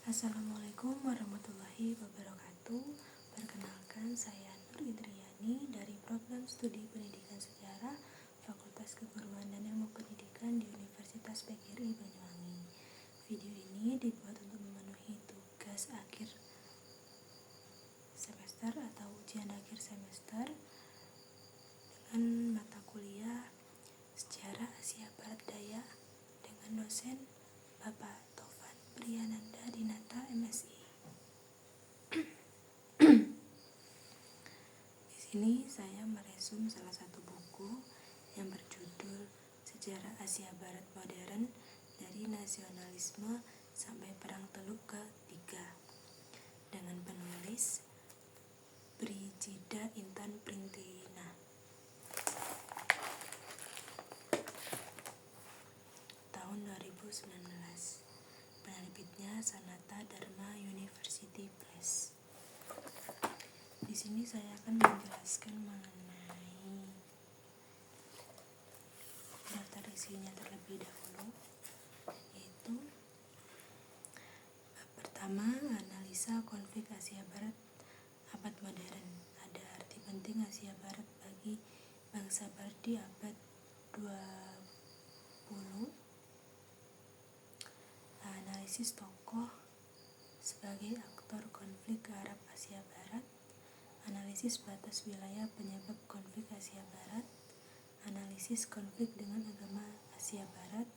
Assalamualaikum warahmatullahi wabarakatuh. Perkenalkan, saya Nur Indriani dari Program Studi Pendidikan Sejarah Fakultas Keguruan dan Ilmu Pendidikan di Universitas PGRI Banyuwangi. Video ini dibuat untuk memenuhi tugas akhir semester atau ujian akhir semester dengan mata kuliah Sejarah Asia Barat Daya dengan dosen Bapak Taufan Priyananda Dinata MSI. Di sini saya meresum salah satu buku yang berjudul Sejarah Asia Barat Modern dari Nasionalisme sampai Perang Teluk Ketiga dengan penulis Brigida Intan Pringtina. Tahun 2019. Penerbitnya Sanata Dharma University Press. Di sini saya akan menjelaskan mengenai daftar isinya terlebih dahulu, yaitu bab pertama, analisa konflik Asia Barat abad modern. Ada arti penting Asia Barat bagi bangsa Barat di abad 20. Analisis tokoh sebagai aktor konflik Arab Asia Barat, analisis batas wilayah penyebab konflik Asia Barat, analisis konflik dengan agama Asia Barat,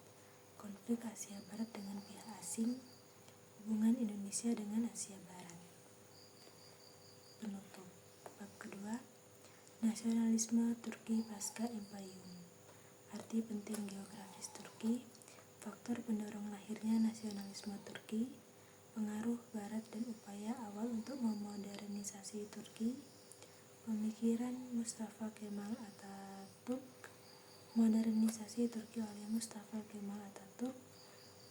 konflik Asia Barat dengan pihak asing, hubungan Indonesia dengan Asia Barat. Penutup. Bab kedua, nasionalisme Turki pasca Imperium. Arti penting geografis Turki, faktor pendorong lahirnya nasionalisme Turki, pengaruh Barat dan upaya awal untuk memodernisasi Turki, pemikiran Mustafa Kemal Atatürk, modernisasi Turki oleh Mustafa Kemal Atatürk,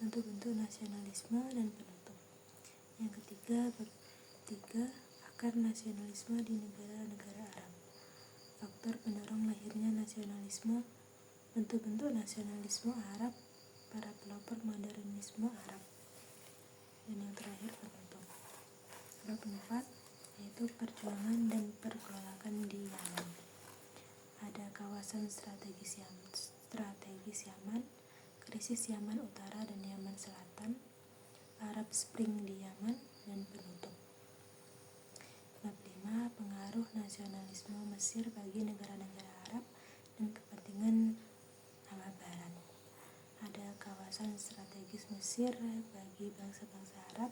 bentuk-bentuk nasionalisme, dan penutup. Yang ketiga, bab 3, akar nasionalisme di negara-negara Arab, faktor pendorong lahirnya nasionalisme, bentuk-bentuk nasionalisme Arab, para pelopor modernisme Arab, dan yang terakhir penutup. Bab 4, yaitu perjuangan dan pergolakan di Yaman. Ada kawasan strategis Yaman, krisis Yaman Utara dan Yaman Selatan, Arab Spring di Yaman, dan penutup. Bab 5, pengaruh nasionalisme Mesir bagi negara-negara Arab dan kepentingan Arab Barat. Ada kawasan strategis Mesir bagi bangsa-bangsa Arab,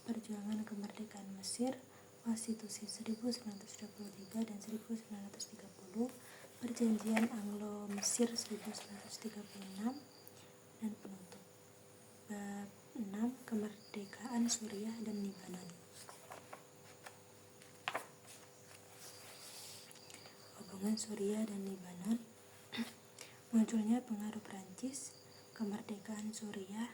perjuangan kemerdekaan Mesir, konstitusi 1923 dan 1930, perjanjian Anglo-Mesir 1936, dan penutup. Bab 6, kemerdekaan Suriah dan Lebanon. Hubungan Suriah dan Lebanon. Munculnya pengaruh Prancis, kemerdekaan Suriah,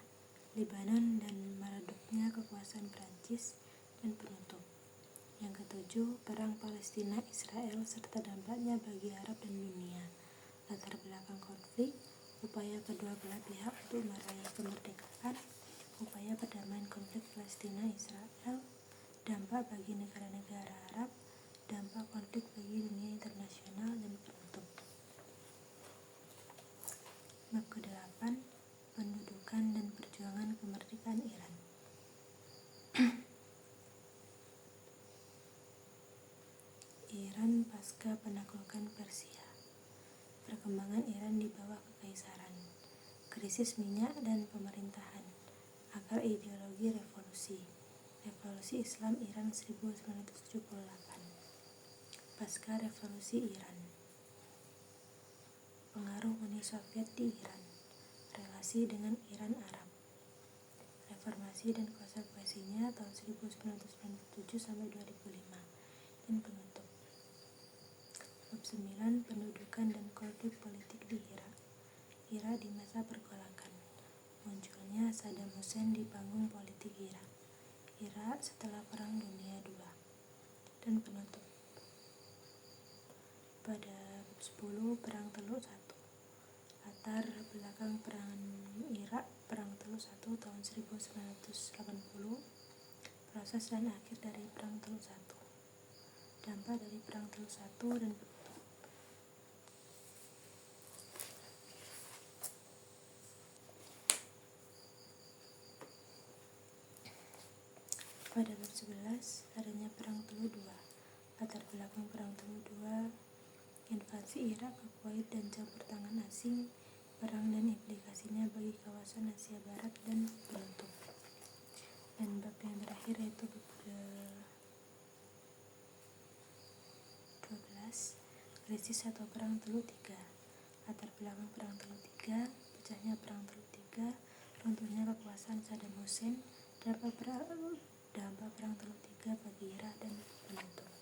Lebanon, dan meredupnya kekuasaan Prancis, dan penutup. Yang ketujuh, perang Palestina-Israel serta dampaknya bagi Arab dan dunia. Latar belakang konflik, upaya kedua belah pihak untuk meraih kemerdekaan, upaya perdamaian konflik Palestina-Israel, dampak bagi negara-negara Arab, dampak konflik bagi dunia internasional, dan penutup. Bab ke-8, pendudukan dan perjuangan kemerdekaan Iran. Iran pasca penaklukan Persia. Perkembangan Iran di bawah kekaisaran. Krisis minyak dan pemerintahan. Akar ideologi revolusi. Revolusi Islam Iran 1978. Pasca revolusi Iran. Pengaruh Uni Soviet di Iran. Relasi dengan Iran Arab. Reformasi dan konsekuensinya tahun 1997 sampai 2005, dan penutup. Bab 9, pendudukan dan konflik politik di Irak. Irak di masa pergolakan. Munculnya Saddam Hussein di panggung politik Irak. Irak setelah Perang Dunia II, dan penutup. Pada bab 10, Perang Teluk I. Latar belakang Perang Irak Perang Teluk I tahun 1980, proses dan akhir dari Perang Teluk I, dampak dari Perang Teluk I dan penutup. Pada bab 11, adanya Perang Teluk II. Latar belakang Perang Teluk II, invasi Irak ke Kuwait dan campur tangan asing, perang dan implikasinya bagi kawasan Asia Barat dan penutup. Dan bab yang terakhir yaitu bab ke-12, krisis atau Perang Teluk III. Latar belakang Perang Teluk III, pecahnya Perang Teluk III, runtuhnya kekuasaan Saddam Hussein, dampak Perang Teluk III bagi Irak dan penutup.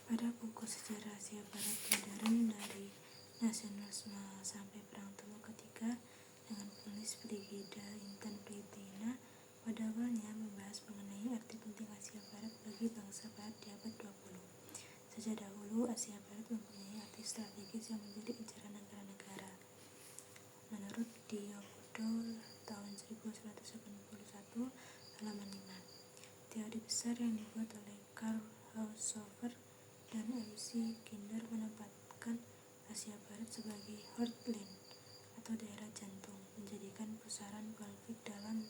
Pada buku sejarah Asia Barat modern dari nasionalisme sampai Perang Teluk ketiga dengan penulis Brigida Intan Priyatna, pada awalnya membahas mengenai arti penting Asia Barat bagi bangsa Barat di abad 20. Sejak dahulu Asia Barat mempunyai arti strategis yang menjadi incaran negara-negara. Menurut Diogood tahun 1981 halaman 5, teori besar yang dibuat oleh Karl Haushofer dan M.C. Kinder menempatkan Asia Barat sebagai heartland atau daerah jantung, menjadikan pusaran konflik dalam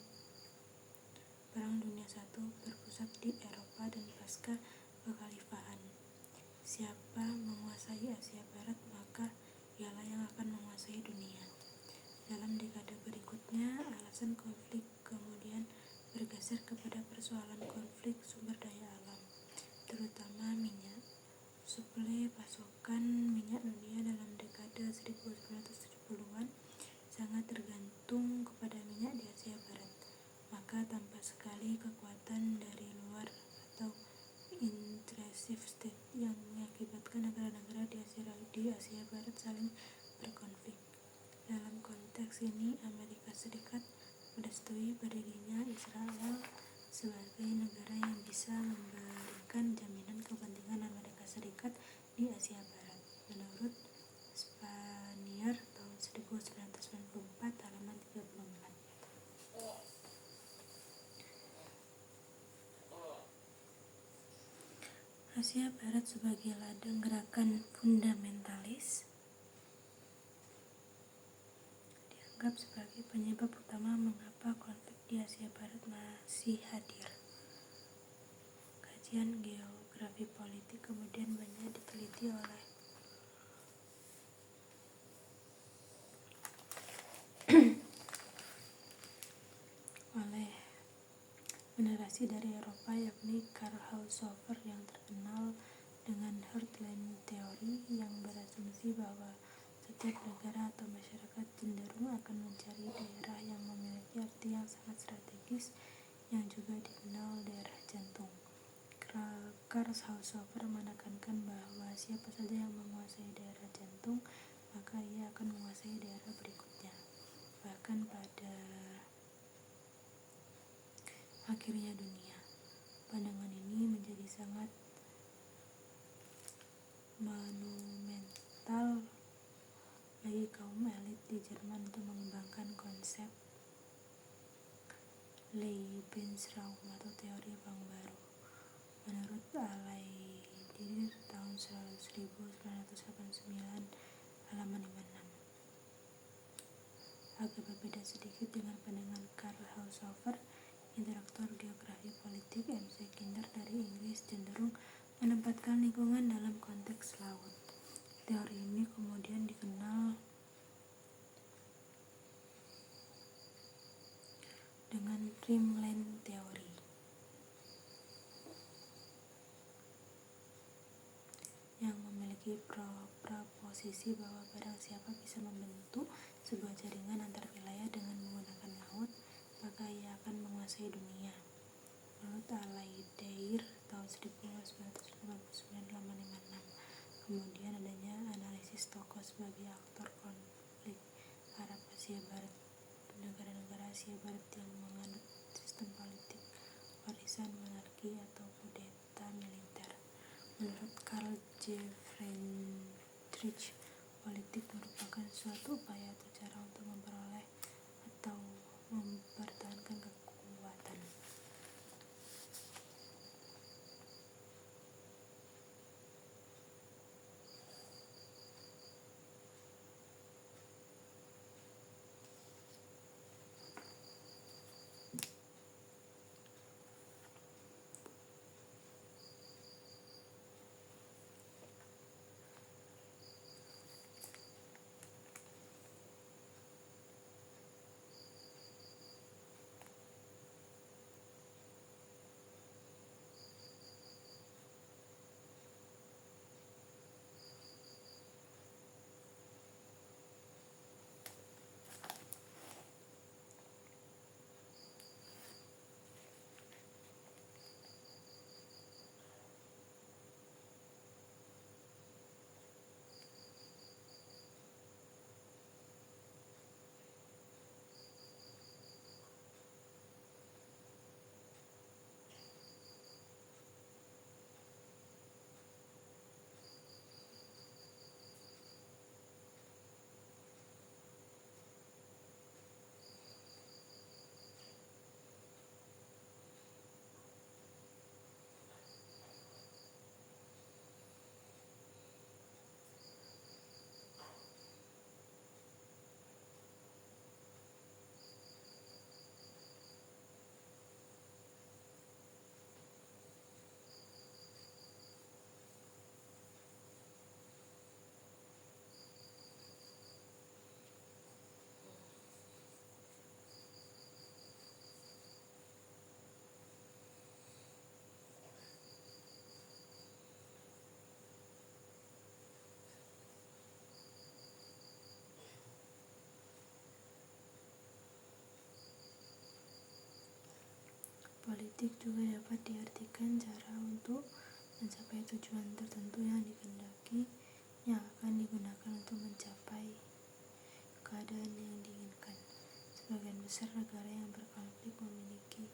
Perang Dunia I berpusat di Eropa dan pasca kekhalifahan. Siapa menguasai Asia Barat, maka ialah yang akan menguasai dunia. Dalam dekade berikutnya, alasan konflik kemudian bergeser kepada persoalan konflik sumber daya alam, terutama minyak. Suplai pasokan minyak dunia dalam dekade 1970-an sangat tergantung kepada minyak di Asia Barat. Maka tampak sekali kekuatan dari luar atau intrusive state yang mengakibatkan negara-negara di Asia Barat saling berkonflik. Dalam konteks ini, Amerika Serikat merestui berdirinya Israel sebagai negara yang bisa memberikan jaminan kepentingan Amerika Serikat di Asia Barat. Menurut Spanier tahun 1994 halaman 34. Asia Barat sebagai ladang gerakan fundamentalis dianggap sebagai penyebab utama mengapa konflik di Asia Barat masih hadir. Kajian geografi politik kemudian banyak diteliti oleh generasi dari Eropa, yakni Karl Haushofer yang terkenal dengan Heartland Theory yang berasumsi bahwa setiap negara atau masyarakat cenderung akan mencari daerah yang memiliki arti yang sangat strategis yang juga dikenal daerah jantung. Karl Haushofer menekankan bahwa siapa saja yang menguasai daerah jantung, maka ia akan menguasai daerah berikutnya. Bahkan pada akhirnya dunia, pandangan ini menjadi sangat monumental bagi kaum elit di Jerman untuk mengembangkan konsep Lebensraum atau teori ruang baru. Menurut Alaidir tahun 1989 halaman 56. Agak berbeda sedikit dengan pandangan Karl Haushofer, interaktor geografi politik M.C. Kinder dari Inggris cenderung menempatkan lingkungan dalam konteks laut. Teori ini kemudian dikenal dengan Rimland Theory, yang memiliki proposisi bahwa barang siapa bisa membentuk sebuah jaringan antar wilayah dengan menggunakan laut, maka ia akan menguasai dunia. Menurut Alaidir tahun 1989 halaman 56. Kemudian adanya analisis tokoh sebagai aktor konflik Arab Asia Barat. Negara-negara Asia Barat yang menganut sistem politik warisan monarki atau kudeta militer. Menurut Karl J. Friedrich, politik merupakan suatu upaya atau cara untuk memperoleh atau mempertahankan kekuatan. Politik juga dapat diartikan cara untuk mencapai tujuan tertentu yang dikehendaki, yang akan digunakan untuk mencapai keadaan yang diinginkan. Sebagian besar negara yang berkonflik memiliki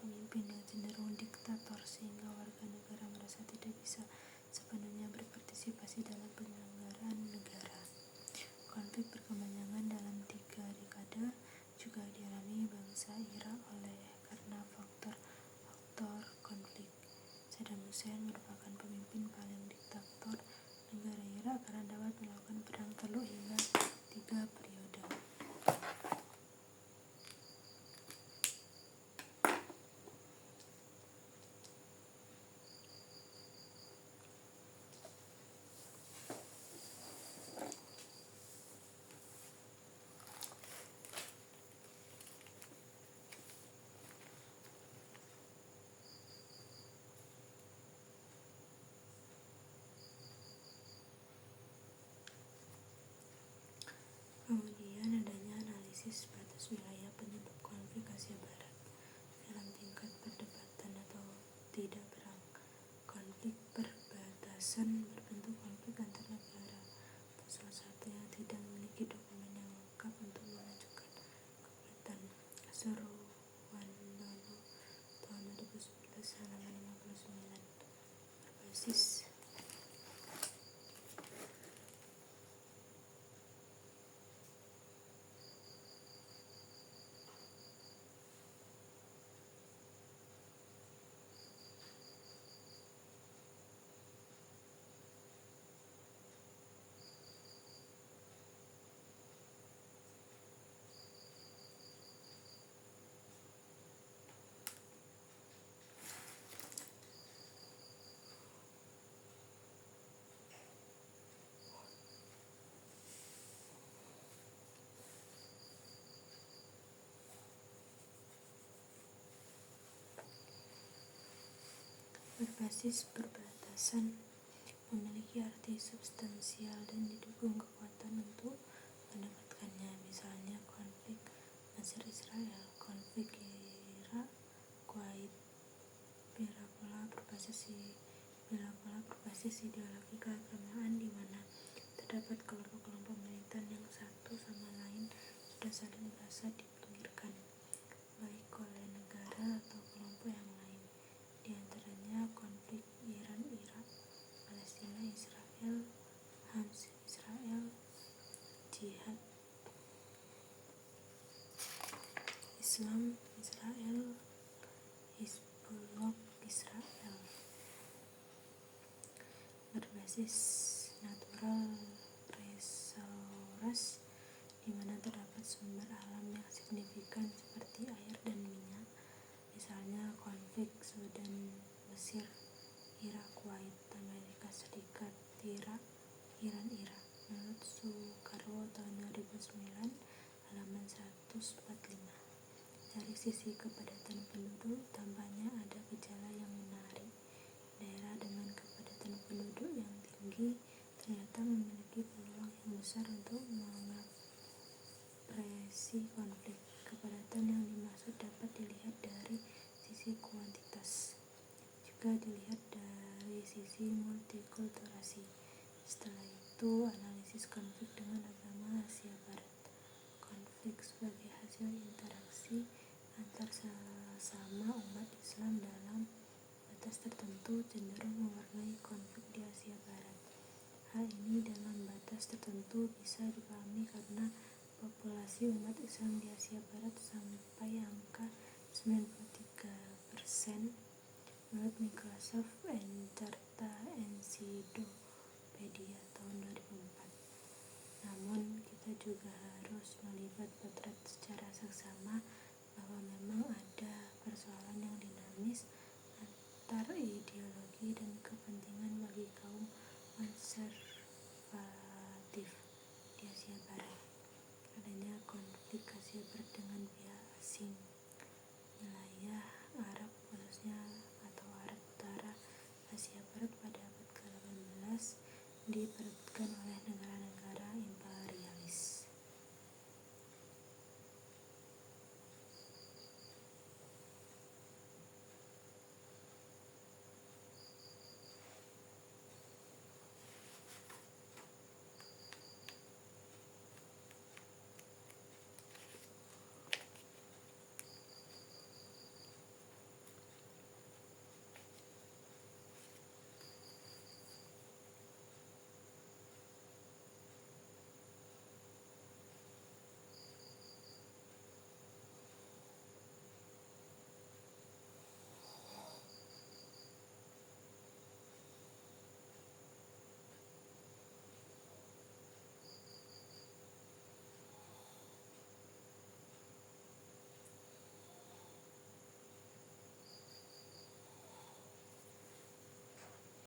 pemimpin yang cenderung diktator sehingga warga negara merasa tidak bisa sepenuhnya berpartisipasi dalam penyelenggaraan negara. Konflik berkepanjangan dalam 3 dekade juga dialami bangsa Irak karena faktor konflik. Saddam Hussein merupakan pemimpin paling diktator negara Irak karena dapat melakukan perang teluk hingga 3 periode. tidak perang. Konflik perbatasan berbentuk konflik antar negara atau salah satu yang tidak memiliki dokumen yang lengkap untuk mengajukan gugatan. Surwandono tahun 2011 halaman 59. Berbasis perbatasan memiliki arti substansial dan didukung kekuatan untuk mendapatkannya. Misalnya konflik Mesir-Israel, konflik Irak, Kuwait, bila pula berbasis ideologi keagamaan di mana terdapat kelompok-kelompok militan yang satu sama lain sudah saling merasa dipinggirkan, baik oleh negara atau kelompok yang lain. Di antaranya konflik Iran-Irak, Palestina-Israel, Hamas-Israel, Jihad Islam Israel, Hizbullah Israel. Berbasis natural resources di mana terdapat sumber alam yang signifikan seperti air dan minyak. Misalnya konflik Sudan, Mesir, Irak, Kuwait, Amerika Serikat, Iran, Irak. Menurut Soekarwo tahun 2009 halaman 145. Dari sisi kepadatan penduduk, tampaknya ada gejala yang menarik. Daerah dengan kepadatan penduduk yang tinggi ternyata memiliki peluang yang besar untuk mengapresi konflik. Kepadatan yang dimaksud dapat dilihat dari sisi kuantitas, juga dilihat dari sisi multikulturasi. Setelah itu, analisis konflik dengan agama Asia Barat. Konflik sebagai hasil interaksi antar sesama umat Islam dalam batas tertentu cenderung mewarnai konflik di Asia Barat. Hal ini dalam batas tertentu bisa dipahami karena populasi umat Islam di Asia Barat sampai angka 93% menurut Microsoft Encyclopedia tahun 2004. Namun, kita juga harus melihat potret secara seksama bahwa memang ada persoalan yang dinamis antar ideologi dan kepentingan bagi kaum konservatif di Asia Barat. Adanya konflik Asia Barat dengan pihak asing, wilayah Arab khususnya atau Arab Utara Asia Barat pada abad ke-18